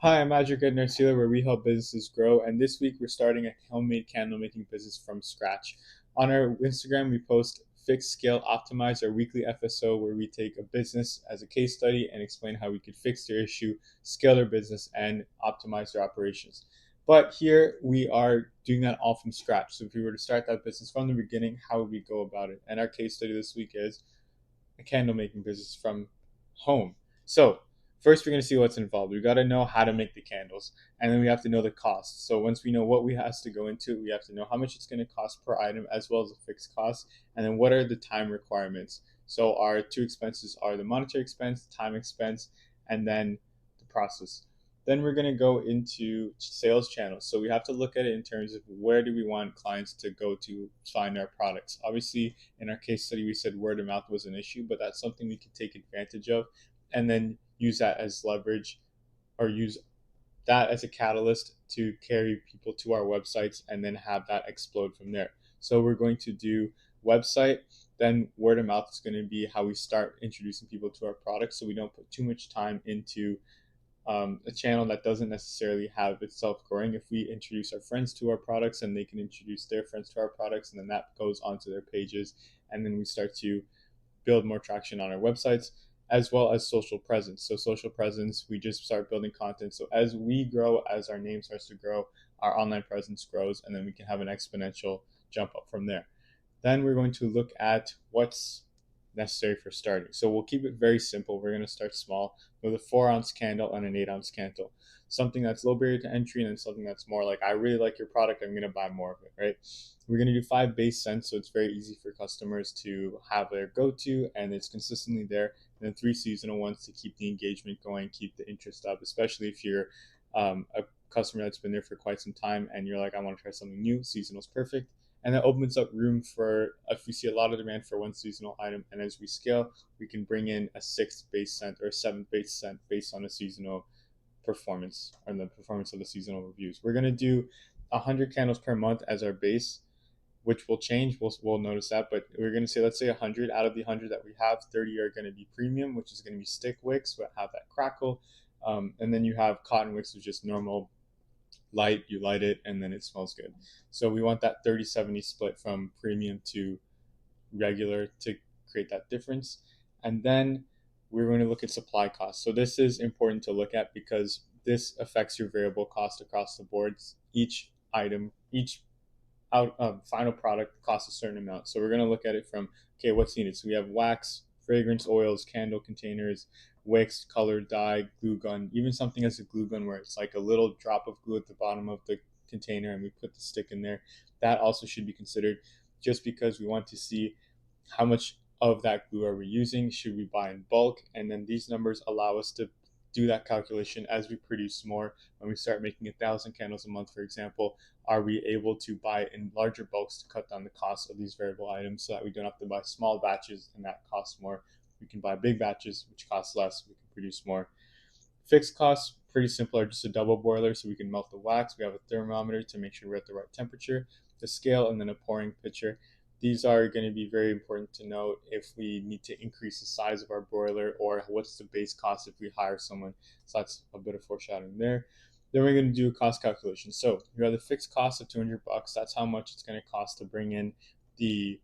Hi, I'm Magic at Narcila, where we help businesses grow. And this week, we're starting a homemade candle making business from scratch. On our Instagram, we post Fix, Scale, Optimize, our weekly FSO, where we take a business as a case study and explain how we could fix their issue, scale their business, and optimize their operations. But here we are doing that all from scratch. So if we were to start that business from the beginning, how would we go about it? And our case study this week is a candle making business from home. So first we're going to see what's involved. We got to know how to make the candles, and then we have to know the cost. So once we know what we has to go into, we have to know how much it's going to cost per item as well as the fixed cost, and then what are the time requirements. So our two expenses are the monetary expense, time expense, and then the process. Then we're going to go into sales channels. So we have to look at it in terms of where do we want clients to go to find our products. Obviously, in our case study, we said word of mouth was an issue, but that's something we can take advantage of and then use that as leverage or use that as a catalyst to carry people to our websites and then have that explode from there. So we're going to do website, then word of mouth is going to be how we start introducing people to our products so we don't put too much time into a channel that doesn't necessarily have itself growing. If we introduce our friends to our products and they can introduce their friends to our products, and then that goes onto their pages, and then we start to build more traction on our websites as well as social presence. So social presence, we just start building content. So as we grow, as our name starts to grow, our online presence grows, and then we can have an exponential jump up from there. Then we're going to look at what's necessary for starting. So we'll keep it very simple. We're going to start small with a 4 ounce candle and an 8 ounce candle. Something that's low barrier to entry and then something that's more like, I really like your product, I'm going to buy more of it, right? We're going to do 5 base scents, so it's very easy for customers to have their go to and it's consistently there. And then 3 seasonal ones to keep the engagement going, keep the interest up, especially if you're a customer that's been there for quite some time and you're like, I want to try something new. Seasonal's perfect, and that opens up room for if we see a lot of demand for one seasonal item, and as we scale we can bring in a 6 base scent or a 7 base scent based on a seasonal performance or the performance of the seasonal reviews. We're going to do 100 candles per month as our base, which will change. We'll notice that, but we're going to say, let's say 100. Out of the 100 that we have, 30 are going to be premium, which is going to be stick wicks, but have that crackle. And then you have cotton wicks, which is just normal light, you light it and then it smells good. So we want that 30-70 split from premium to regular to create that difference. And then we're going to look at supply costs. So this is important to look at because this affects your variable cost across the boards. Each item, each final product costs a certain amount. So we're going to look at it from, okay, what's needed. So we have wax, fragrance oils, candle containers, wicks, color, dye, glue gun, even something as a glue gun where it's like a little drop of glue at the bottom of the container and we put the stick in there. That also should be considered, just because we want to see how much of that glue are we using, should we buy in bulk, and then these numbers allow us to do that calculation as we produce more. When we start making 1,000 candles a month, for example, are we able to buy in larger bulks to cut down the cost of these variable items so that we don't have to buy small batches and that costs more? We can buy big batches, which costs less, we can produce more. Fixed costs, pretty simple, are just a double boiler so we can melt the wax. We have a thermometer to make sure we're at the right temperature, the scale, and then a pouring pitcher. These are going to be very important to note if we need to increase the size of our boiler or what's the base cost if we hire someone. So that's a bit of foreshadowing there. Then we're going to do a cost calculation. So you have the fixed cost of $200. That's how much it's going to cost to bring in the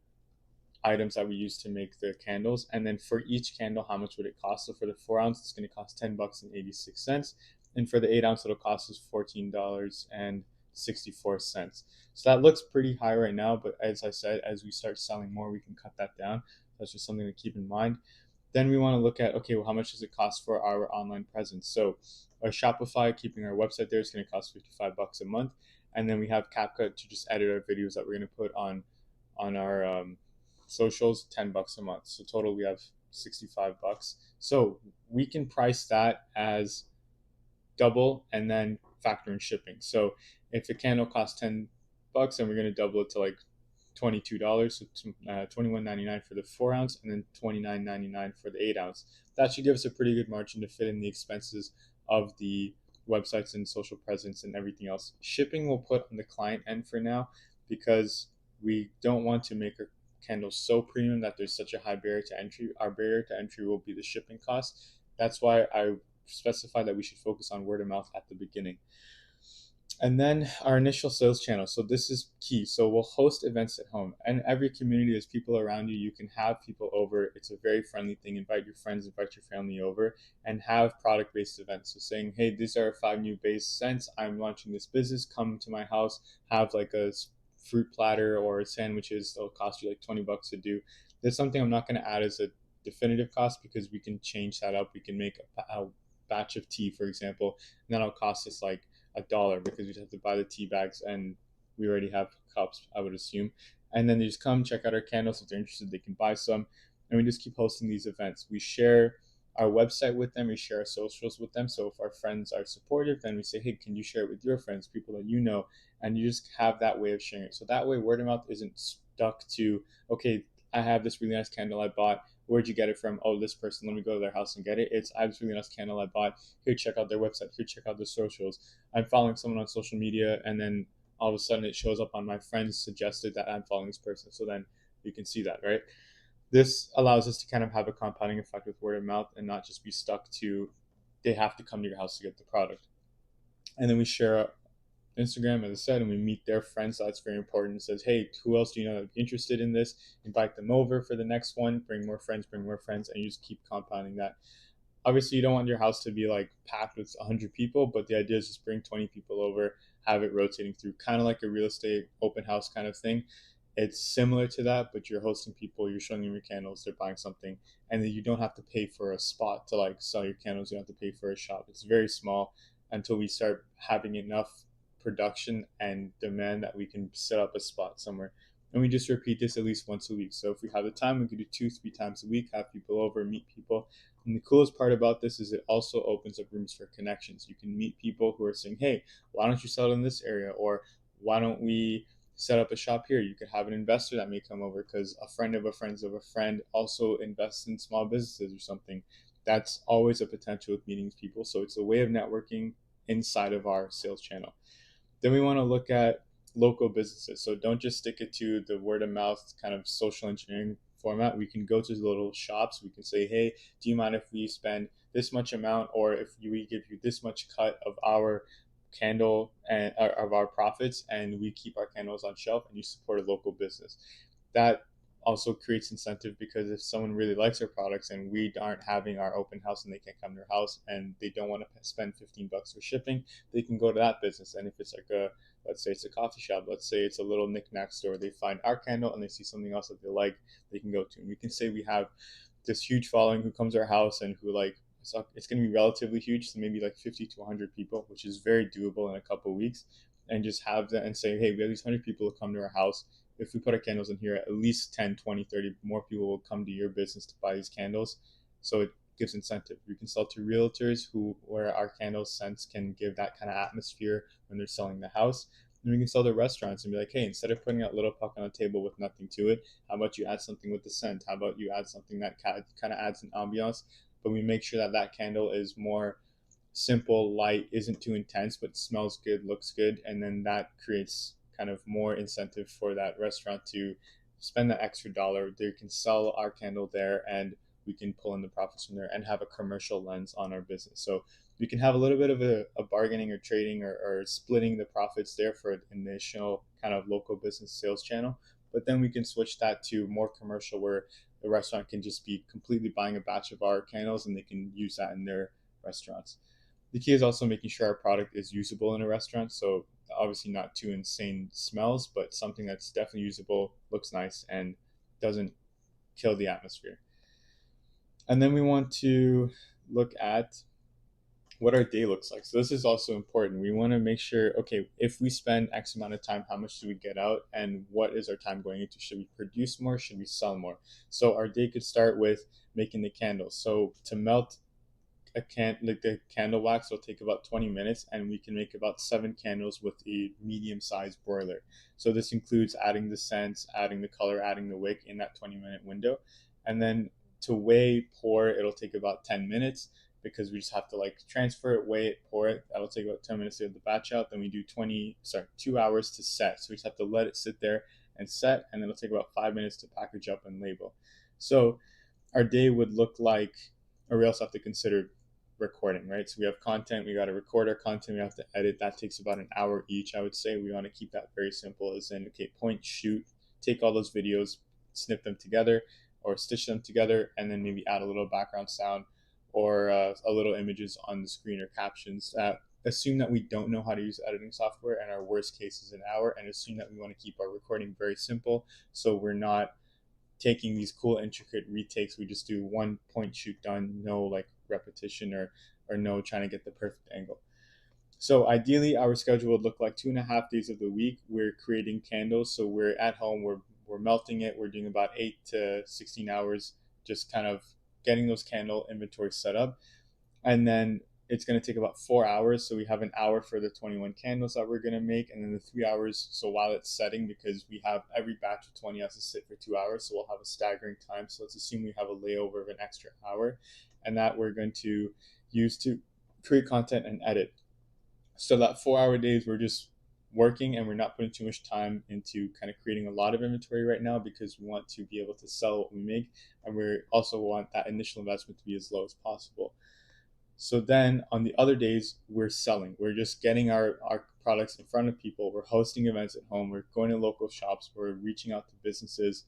items that we use to make the candles. And then for each candle, how much would it cost? So for the 4 ounce, it's going to cost $10.86. And for the 8 ounce, it'll cost us $14.64. So that looks pretty high right now, but as I said, as we start selling more, we can cut that down. That's just something to keep in mind. Then we want to look at, okay, well, how much does it cost for our online presence? So our Shopify, keeping our website there, is going to cost $55 a month. And then we have CapCut to just edit our videos that we're going to put on our socials, $10 a month. So total we have $65. So we can price that as double and then factor in shipping. So if a candle costs $10 and we're going to double it to like $22, so $21.99 for the 4 ounce and then $29.99 for the 8 ounce. That should give us a pretty good margin to fit in the expenses of the websites and social presence and everything else. Shipping we'll put on the client end for now because we don't want to make our candles so premium that there's such a high barrier to entry. Our barrier to entry will be the shipping cost. That's why I specified that we should focus on word of mouth at the beginning. And then our initial sales channel. So this is key. So we'll host events at home. And every community, there's people around you. You can have people over. It's a very friendly thing. Invite your friends, invite your family over, and have product-based events. So saying, hey, these are 5 new base scents. I'm launching this business. Come to my house. Have like a fruit platter or sandwiches. They'll cost you like $20 to do. There's something I'm not going to add as a definitive cost because we can change that up. We can make a batch of tea, for example, and that'll cost us like $1 because we just have to buy the tea bags and we already have cups, I would assume. And then they just come check out our candles. If they're interested, they can buy some. And we just keep hosting these events. We share our website with them, we share our socials with them. So if our friends are supportive, then we say, hey, can you share it with your friends, people that you know? And you just have that way of sharing it. So that way, word of mouth isn't stuck to, okay, I have this really nice candle I bought. Where'd you get it from? Oh, this person. Let me go to their house and get it. It's, I have this really nice candle I bought. Here, check out their website. Here, check out their socials. I'm following someone on social media, and then all of a sudden it shows up on my friends suggested that I'm following this person. So then you can see that, right? This allows us to kind of have a compounding effect with word of mouth and not just be stuck to they have to come to your house to get the product. And then we share Instagram, as I said, and we meet their friends. So that's very important. It says, hey, who else do you know that would be interested in this? Invite them over for the next one. Bring more friends, and you just keep compounding that. Obviously, you don't want your house to be like packed with 100 people, but the idea is just bring 20 people over, have it rotating through, kind of like a real estate open house kind of thing. It's similar to that, but you're hosting people, you're showing them your candles, they're buying something, and then you don't have to pay for a spot to like sell your candles. You don't have to pay for a shop. It's very small until we start having enough production and demand that we can set up a spot somewhere. And we just repeat this at least once a week. So if we have the time, we can do 2-3 times a week, have people over, meet people. And the coolest part about this is it also opens up rooms for connections. You can meet people who are saying, hey, why don't you sell in this area? Or why don't we set up a shop here? You could have an investor that may come over because a friend of a friend of a friend also invests in small businesses or something. That's always a potential with meeting people. So it's a way of networking inside of our sales channel. Then we want to look at local businesses. So don't just stick it to the word of mouth kind of social engineering format. We can go to the little shops. We can say, hey, do you mind if we spend this much amount, or if we give you this much cut of our candle and of our profits, and we keep our candles on shelf, and you support a local business. That also creates incentive because if someone really likes our products and we aren't having our open house and they can't come to our house and they don't want to spend $15 for shipping, they can go to that business. And if it's like a, let's say it's a coffee shop, let's say it's a little knickknack store, they find our candle and they see something else that they like, they can go to. And we can say we have this huge following who comes to our house and who like, so it's going to be relatively huge, so maybe like 50 to 100 people, which is very doable in a couple of weeks. And just have that and say, hey, we have these 100 people who come to our house. If we put our candles in here, at least 10, 20, 30 more people will come to your business to buy these candles. So it gives incentive. We can sell to realtors where our candle scents can give that kind of atmosphere when they're selling the house. And we can sell to restaurants and be like, hey, instead of putting that little puck on a table with nothing to it, how about you add something with the scent? How about you add something that kind of adds an ambiance? But we make sure that that candle is more simple, light, isn't too intense, but smells good, looks good, and then that creates kind of more incentive for that restaurant to spend that extra dollar. They can sell our candle there, and we can pull in the profits from there and have a commercial lens on our business. So we can have a little bit of a bargaining or trading or splitting the profits there for an initial kind of local business sales channel. But then we can switch that to more commercial where the restaurant can just be completely buying a batch of our candles and they can use that in their restaurants. The key is also making sure our product is usable in a restaurant. So obviously not too insane smells, but something that's definitely usable, looks nice, and doesn't kill the atmosphere. And then we want to look at what our day looks like. So this is also important. We want to make sure, okay, if we spend X amount of time, how much do we get out, and what is our time going into? Should we produce more? Should we sell more? So our day could start with making the candles. So to melt like the candle wax will take about 20 minutes, and we can make about 7 candles with a medium-sized broiler. So this includes adding the scents, adding the color, adding the wick in that 20-minute window. And then to weigh, pour, it'll take about 10 minutes because we just have to like transfer it, weigh it, pour it. That'll take about 10 minutes to get the batch out. Then we do 2 hours to set. So we just have to let it sit there and set, and then it'll take about 5 minutes to package up and label. So our day would look like, or we also have to consider recording, right? So we have content, we got to record our content, we have to edit. That takes about an hour each. I would say we want to keep that very simple, as in, okay, point, shoot, take all those videos, snip them together or stitch them together, and then maybe add a little background sound or a little images on the screen or captions. Assume that we don't know how to use editing software, and our worst case is an hour, and assume that we want to keep our recording very simple, so we're not taking these cool intricate retakes. We just do one point, shoot, done, no like repetition or no trying to get the perfect angle. So ideally our schedule would look like 2.5 days of the week we're creating candles. So we're at home, we're melting it, we're doing about 8 to 16 hours just kind of getting those candle inventory set up, and then it's going to take about 4 hours. So we have an hour for the 21 candles that we're going to make, and then the 3 hours. So while it's setting, because we have every batch of 20 has to sit for 2 hours, so we'll have a staggering time. So let's assume we have a layover of an extra hour, and that we're going to use to create content and edit. So that 4 hour days, we're just working and we're not putting too much time into kind of creating a lot of inventory right now, because we want to be able to sell what we make, and we also want that initial investment to be as low as possible. So then on the other days, we're selling. We're just getting our products in front of people. We're hosting events at home. We're going to local shops. We're reaching out to businesses.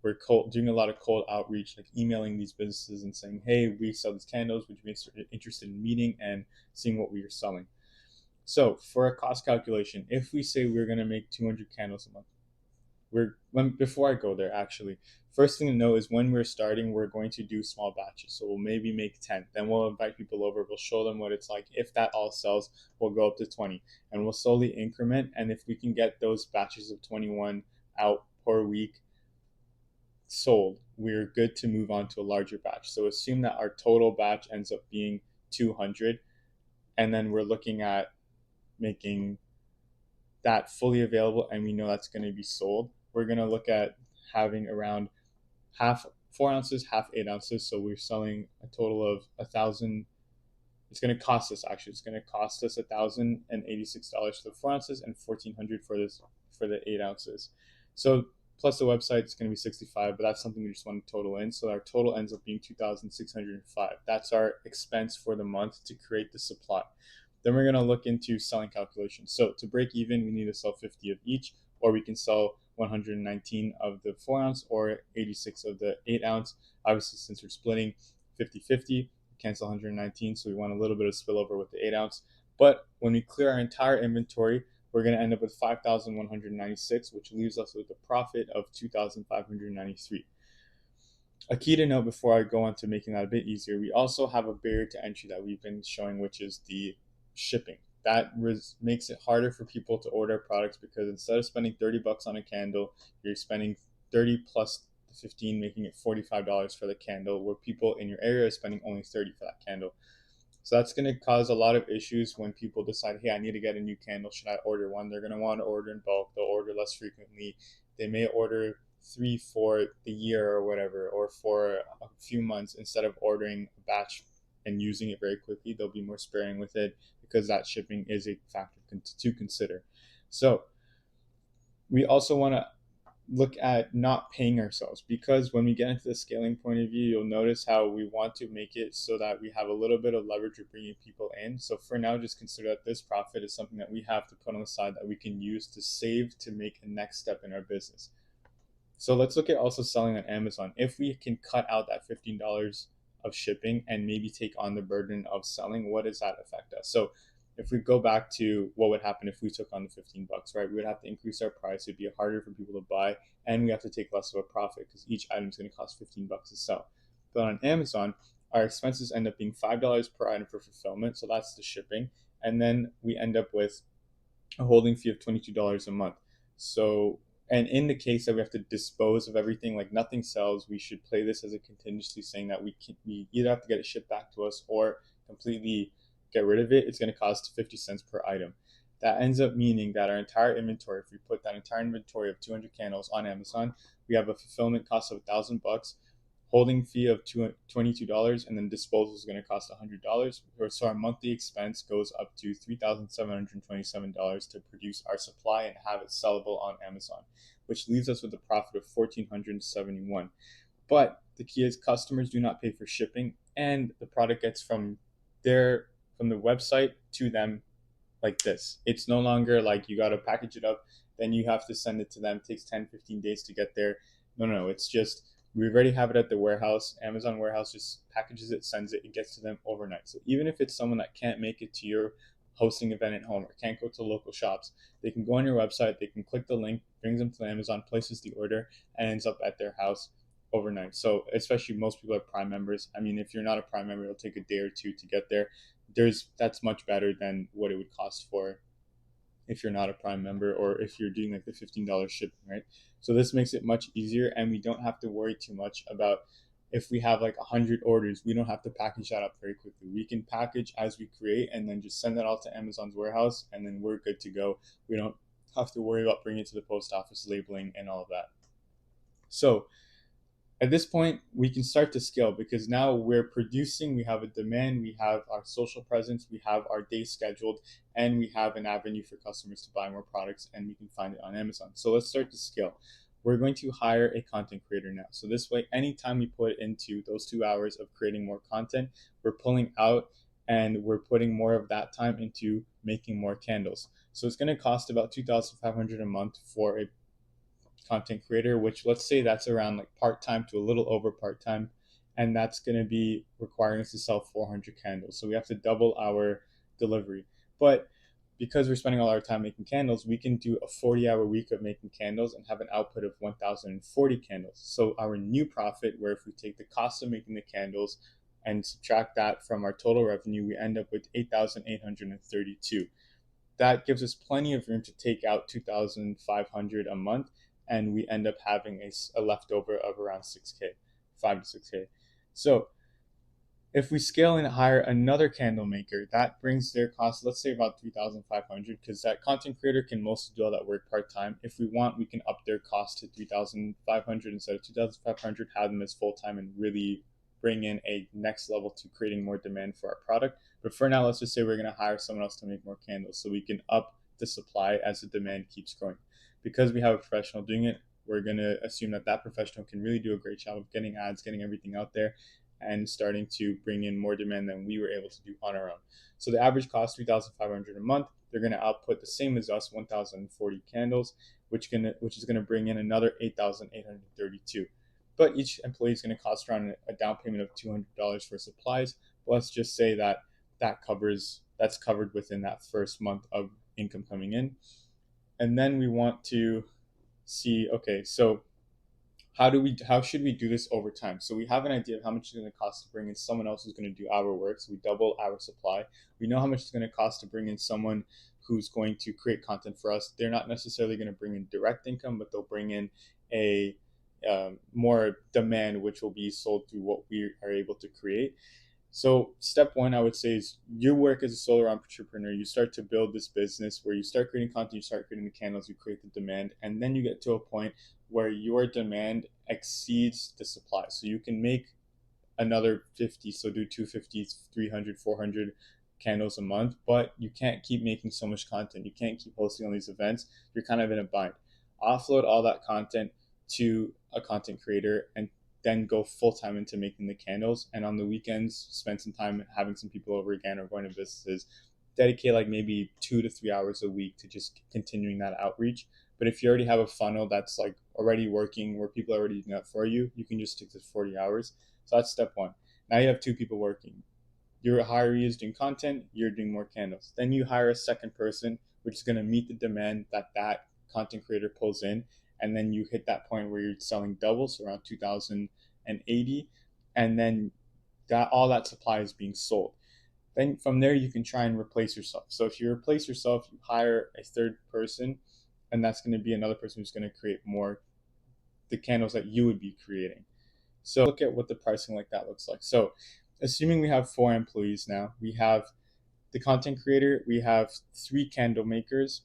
We're doing a lot of cold outreach, like emailing these businesses and saying, hey, we sell these candles. Would you be interested in meeting and seeing what we are selling? So for a cost calculation, if we say we're going to make 200 candles a month, before I go there, actually, first thing to know is when we're starting, we're going to do small batches. So we'll maybe make 10, then we'll invite people over, we'll show them what it's like. If that all sells, we'll go up to 20, and we'll slowly increment. And if we can get those batches of 21 out per week sold, we're good to move on to a larger batch. So assume that our total batch ends up being 200, and then we're looking at making that fully available, and we know that's going to be sold. We're going to look at having around half 4 ounces, half 8 ounces. So we're selling a total of 1,000. It's going to cost us It's going to cost us $1,086 for the 4 ounces and $1,400 for the 8 ounces. So plus the website, it's going to be 65, but that's something we just want to total in. So our total ends up being 2,605. That's our expense for the month to create the supply. Then we're going to look into selling calculations. So to break even, we need to sell 50 of each, or we can sell 119 of the 4 ounce or 86 of the 8 ounce. Obviously, since we're splitting 50-50, we can't sell 119, so we want a little bit of spillover with the 8 ounce. But when we clear our entire inventory, we're going to end up with 5,196, which leaves us with a profit of 2,593. A key to note before I go on to making that a bit easier, we also have a barrier to entry that we've been showing, which is the shipping. That makes it harder for people to order products, because instead of spending $30 on a candle, you're spending 30 plus 15, making it $45 for the candle, where people in your area are spending only 30 for that candle. So that's going to cause a lot of issues when people decide, hey, I need to get a new candle. Should I order one? They're going to want to order in bulk. They'll order less frequently. They may order 3 for the year or whatever, or for a few months, instead of ordering a batch and using it very quickly. They'll be more sparing with it, because that shipping is a factor to consider. So we also want to look at not paying ourselves, because when we get into the scaling point of view, you'll notice how we want to make it so that we have a little bit of leverage of bringing people in. So for now, just consider that this profit is something that we have to put on the side that we can use to save to make a next step in our business. So let's look at also selling on Amazon. If we can cut out that $15 of shipping and maybe take on the burden of selling, what does that affect us? So if we go back to what would happen if we took on the $15, right? We would have to increase our price. It'd be harder for people to buy, and we have to take less of a profit, because each item is going to cost $15 to sell. But on Amazon, our expenses end up being $5 per item for fulfillment. So that's the shipping. And then we end up with a holding fee of $22 a month. So, and in the case that we have to dispose of everything, like nothing sells, we should play this as a contingency, saying that we either have to get it shipped back to us or completely get rid of it. It's going to cost 50 cents per item. That ends up meaning that our entire inventory, if we put that entire inventory of 200 candles on Amazon, we have a fulfillment cost of $1,000, holding fee of $22, and then disposal is going to cost $100. So our monthly expense goes up to $3,727 to produce our supply and have it sellable on Amazon, which leaves us with a profit of $1,471. But the key is customers do not pay for shipping, and the product gets from they're from the website to them like this. It's no longer like you got to package it up, then you have to send it to them. It takes 10-15 days to get there. No, it's just we already have it at the warehouse. Amazon warehouse just packages it, sends it, it gets to them overnight. So even if it's someone that can't make it to your hosting event at home or can't go to local shops, they can go on your website, they can click the link, brings them to Amazon, places the order, and ends up at their house overnight. So especially most people are Prime members. I mean, if you're not a Prime member, it'll take a day or two to get there. That's much better than what it would cost for if you're not a Prime member or if you're doing like the $15 shipping, right? So this makes it much easier, and we don't have to worry too much about if we have like 100 orders. We don't have to package that up very quickly. We can package as we create and then just send that out to Amazon's warehouse, and then we're good to go. We don't have to worry about bringing it to the post office, labeling, and all of that. So at this point, we can start to scale because now we're producing, we have a demand, we have our social presence, we have our day scheduled, and we have an avenue for customers to buy more products, and we can find it on Amazon. So let's start to scale. We're going to hire a content creator now. So this way, anytime we put into those 2 hours of creating more content, we're pulling out and we're putting more of that time into making more candles. So it's going to cost about $2,500 a month for a content creator, which let's say that's around like part time to a little over part time. And that's going to be requiring us to sell 400 candles. So we have to double our delivery. But because we're spending all our time making candles, we can do a 40-hour week of making candles and have an output of 1,040 candles. So our new profit, where if we take the cost of making the candles and subtract that from our total revenue, we end up with 8,832. That gives us plenty of room to take out 2,500 a month, and we end up having a leftover of around 6K, 5 to 6K. So if we scale and hire another candle maker, that brings their cost, let's say about 3,500, because that content creator can mostly do all that work part time. If we want, we can up their cost to 3,500 instead of 2,500, have them as full time, and really bring in a next level to creating more demand for our product. But for now, let's just say we're going to hire someone else to make more candles so we can up the supply as the demand keeps growing. Because we have a professional doing it, we're going to assume that that professional can really do a great job of getting ads, getting everything out there, and starting to bring in more demand than we were able to do on our own. So the average cost $3,500 a month. They're going to output the same as us, 1,040 candles, which is going to bring in another 8,832. But each employee is going to cost around a down payment of $200 for supplies. But let's just say that that's covered within that first month of income coming in. And then we want to see, okay, so how should we do this over time? So we have an idea of how much it's going to cost to bring in someone else who's going to do our work. So we double our supply. We know how much it's going to cost to bring in someone who's going to create content for us. They're not necessarily going to bring in direct income, but they'll bring in a more demand, which will be sold through what we are able to create. So step one, I would say, is your work as a solo entrepreneur. You start to build this business where you start creating content, you start creating the candles, you create the demand, and then you get to a point where your demand exceeds the supply. So you can make another 50, so do 250, 300, 400 candles a month, but you can't keep making so much content. You can't keep hosting all these events. You're kind of in a bind. Offload all that content to a content creator and then go full time into making the candles. And on the weekends, spend some time having some people over again or going to businesses. Dedicate like maybe 2 to 3 hours a week to just continuing that outreach. But if you already have a funnel that's like already working where people are already doing that for you, you can just stick to 40 hours. So that's step one. Now you have two people working. Your hiree is doing content, you're doing more candles. Then you hire a second person, which is going to meet the demand that content creator pulls in. And then you hit that point where you're selling doubles, so around 2,080. And then all that supply is being sold. Then from there, you can try and replace yourself. So if you replace yourself, you hire a third person, and that's going to be another person who's going to create more the candles that you would be creating. So look at what the pricing like that looks like. So assuming we have 4 employees now, we have the content creator, we have 3 candle makers,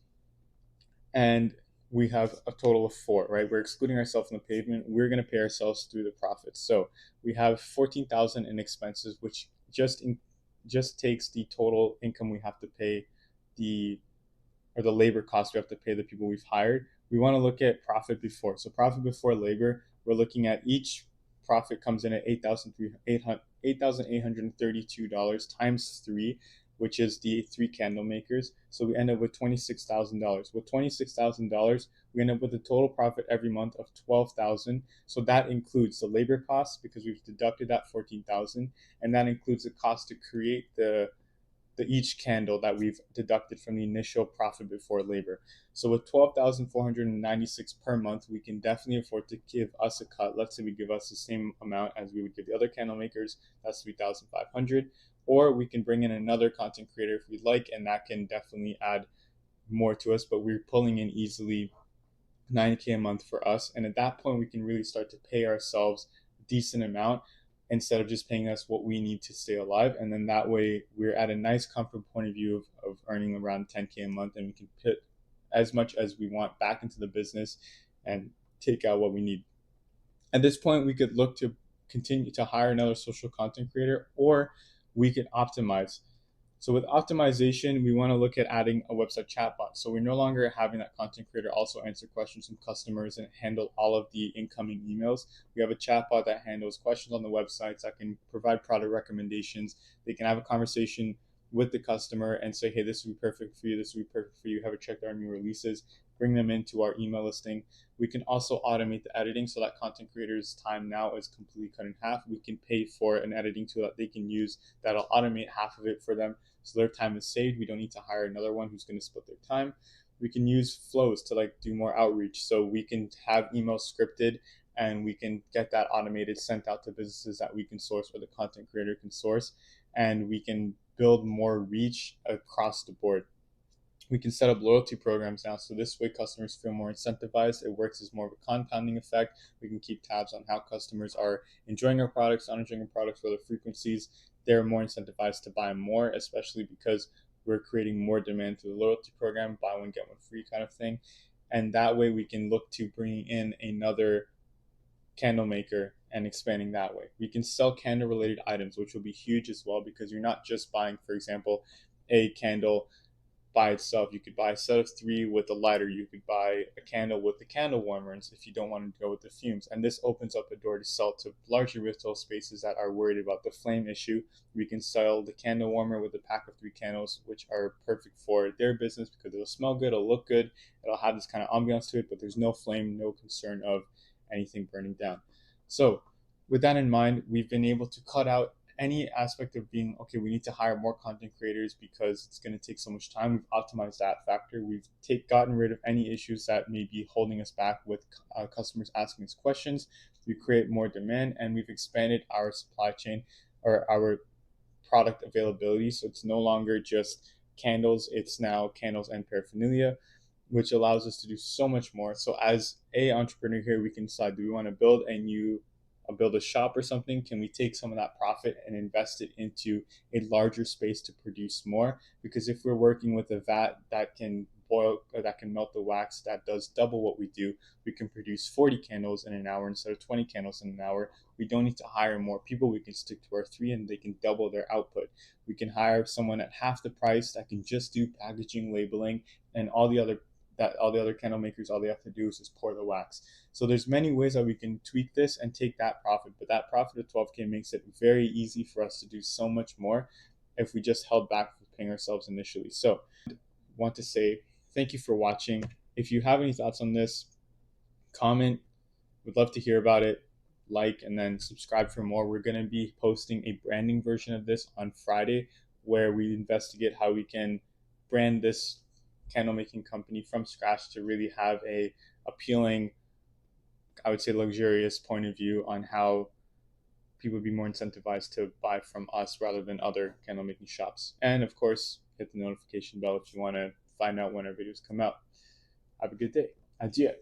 and we have a total of 4, right? We're excluding ourselves from the pavement. We're going to pay ourselves through the profits. So we have 14,000 in expenses, which just takes the total income we have to pay the labor cost we have to pay the people we've hired. We want to look at profit before. So profit before labor, we're looking at each profit comes in at $8,832 times 3, which is the 3 candle makers. So we end up with $26,000. With $26,000, we end up with a total profit every month of $12,000. So that includes the labor costs because we've deducted that $14,000, and that includes the cost to create the each candle that we've deducted from the initial profit before labor. So with 12,496 per month, we can definitely afford to give us a cut. Let's say we give us the same amount as we would give the other candle makers. That's 3,500. Or we can bring in another content creator if we'd like, and that can definitely add more to us. But we're pulling in easily 9K a month for us. And at that point, we can really start to pay ourselves a decent amount instead of just paying us what we need to stay alive. And then that way, we're at a nice comfort point of view of earning around 10K a month, and we can put as much as we want back into the business and take out what we need. At this point, we could look to continue to hire another social content creator, or we could optimize. So with optimization, we want to look at adding a website chatbot. So we're no longer having that content creator also answer questions from customers and handle all of the incoming emails. We have a chatbot that handles questions on the websites, that can provide product recommendations. They can have a conversation with the customer and say, hey, this would be perfect for you. This would be perfect for you. Have a check our new releases. Bring them into our email listing. We can also automate the editing so that content creators' time now is completely cut in half. We can pay for an editing tool that they can use that'll automate half of it for them, so their time is saved. We don't need to hire another one who's going to split their time. We can use flows to do more outreach. So we can have emails scripted, and we can get that automated, sent out to businesses that we can source or the content creator can source, and we can build more reach across the board. We can set up loyalty programs now, so this way customers feel more incentivized. It works as more of a compounding effect. We can keep tabs on how customers are enjoying our products, not enjoying our products, for the frequencies. They're more incentivized to buy more, especially because we're creating more demand through the loyalty program, buy one get one free kind of thing. And that way we can look to bringing in another candle maker and expanding that way. We can sell candle related items, which will be huge as well, because you're not just buying, for example, a candle by itself. You could buy a set of 3 with a lighter. You could buy a candle with the candle warmers if you don't want to go with the fumes. And this opens up a door to sell to larger retail spaces that are worried about the flame issue. We can sell the candle warmer with a pack of 3 candles, which are perfect for their business because it'll smell good, it'll look good, it'll have this kind of ambiance to it, but there's no flame, no concern of anything burning down. So with that in mind, we've been able to cut out any aspect of being, okay, we need to hire more content creators because it's going to take so much time. We've optimized that factor. We've gotten rid of any issues that may be holding us back with customers asking us questions. We create more demand, and we've expanded our supply chain or our product availability. So it's no longer just candles, it's now candles and paraphernalia, which allows us to do so much more. So as a entrepreneur here, we can decide, do we want to build a shop or something? Can we take some of that profit and invest it into a larger space to produce more? Because if we're working with a vat that can boil, or that can melt the wax, that does double what we do, we can produce 40 candles in an hour instead of 20 candles in an hour. We don't need to hire more people. We can stick to our 3 and they can double their output. We can hire someone at half the price that can just do packaging, labeling, and all the other candle makers, all they have to do is just pour the wax. So there's many ways that we can tweak this and take that profit, but that profit of 12K makes it very easy for us to do so much more if we just held back with paying ourselves initially. So I want to say thank you for watching. If you have any thoughts on this, comment. We'd love to hear about it. Like, and then subscribe for more. We're going to be posting a branding version of this on Friday, where we investigate how we can brand this candle making company from scratch to really have a appealing, I would say luxurious point of view on how people would be more incentivized to buy from us rather than other candle making shops. And of course, hit the notification bell if you want to find out when our videos come out. Have a good day. Adieu.